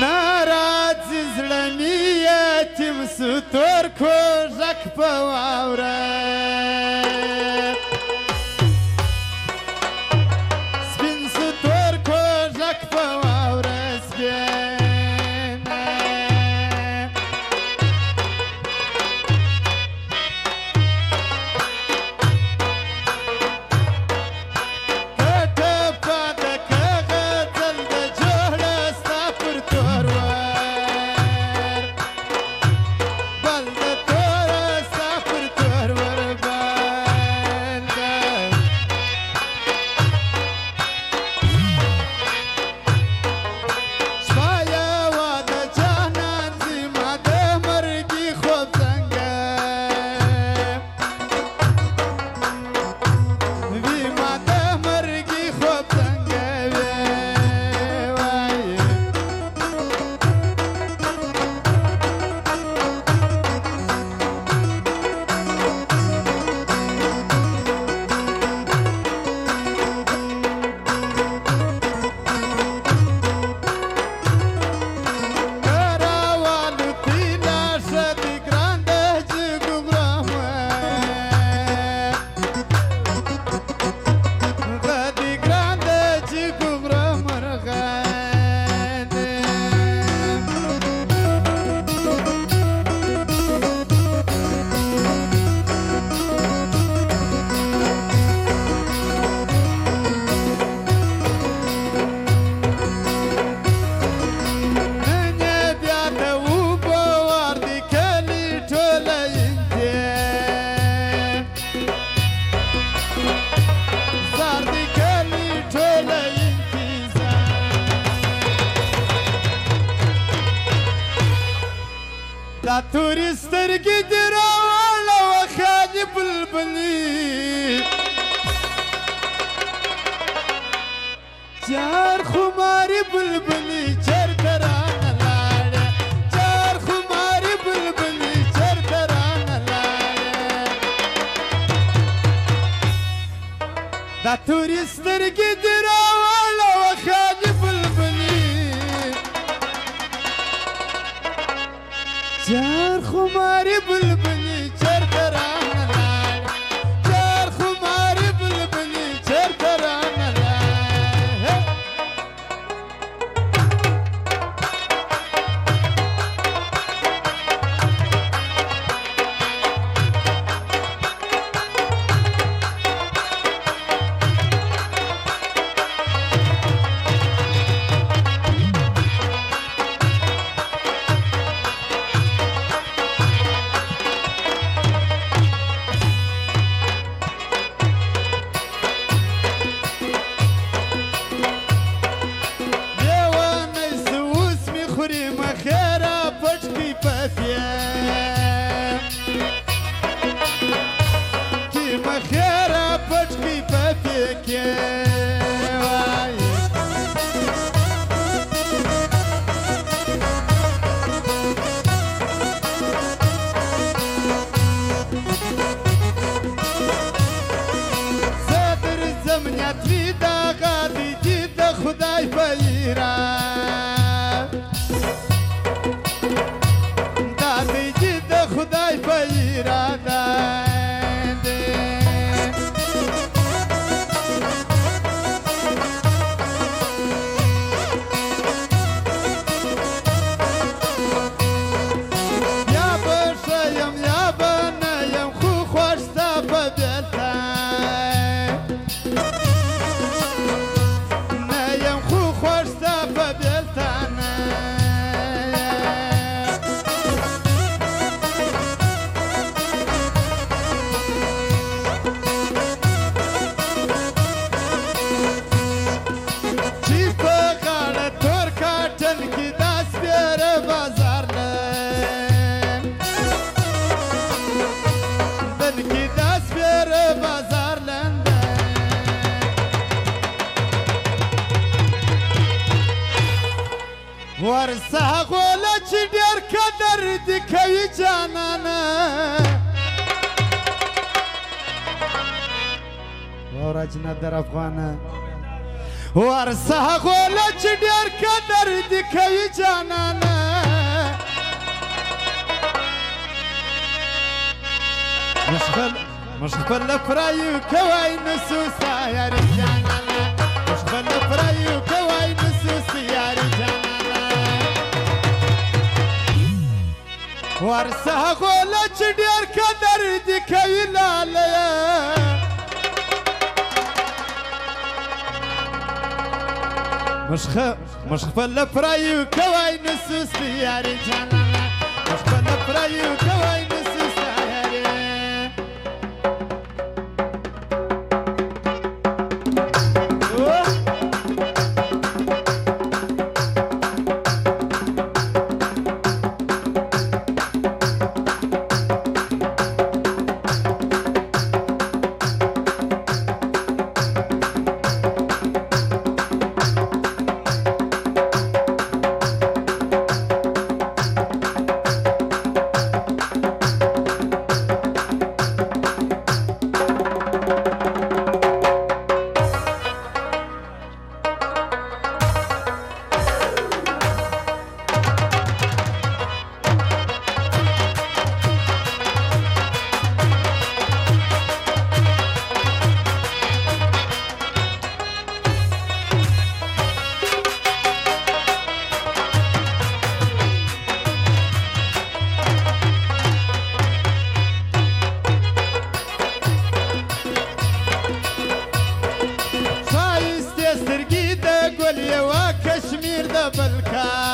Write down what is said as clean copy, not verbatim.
ناراضي زړه مې یتیم سو تور کوږک په واوره سپین سو تور کوږک په واوره سپینه کټه پاته کاغذل د جوړه ستا پر تور ور بل د توره ستا پر تور ور بنده شپه یوه د جانان زما د مرګي خوب څنګه وي ما د مرګي خوب څنګه وایي راوالوتي لاشه د ګران د جګو برهمه غدي ګران د جګو برهمه رغانه نن یې بیا د اوبو ور د کلي ټوله انجې زار د کلي ټوله انتظار دا تورې سترګې دې راواړوه خالي بلبلي چار خماري بلبلي چرته رانه لاړې چار خماري بلبلي چرته رانه لاړې دا تورې سترګې دې راواړوه خالي بلبلي چار خماري بلبلي چرته رانه لاړې چار خماري بلبلي چرته رانه لاړې لیونی سه اوس مې خوري مخیره پټکۍ پتې کې مخیره پټکۍ پتې کې وایي زه درځم نیت وي دغه دي د خدای په ایران دا دی د خدای په اراده دی یا به ښه یم یا به نه یم خو خوښ ستا په بېلتان نه یم خو خوښ ستا په بېلتان چې په غاړه تور کاټن کې دا سپېره بازار لم دن کې دا سپېره بازار لنده ورسه غوله چې ډېر قدر دې کوي جانانه واوره جنت در افغانه ورسها غوله چې ډېر قدر دې کوي جانانه مش خپل پرایو کوي نسوسه یاري جانانه مش خپل پرایو کوي نسوسه یاري جانانه ورسها غوله چې ډېر قدر دې کوي لاله مش خپل پرایو کوي نسوسه یاري جانانه مش خپل پرایو کوي نسوسه یاري سترګې د ګل یوه کشمیر د بل کال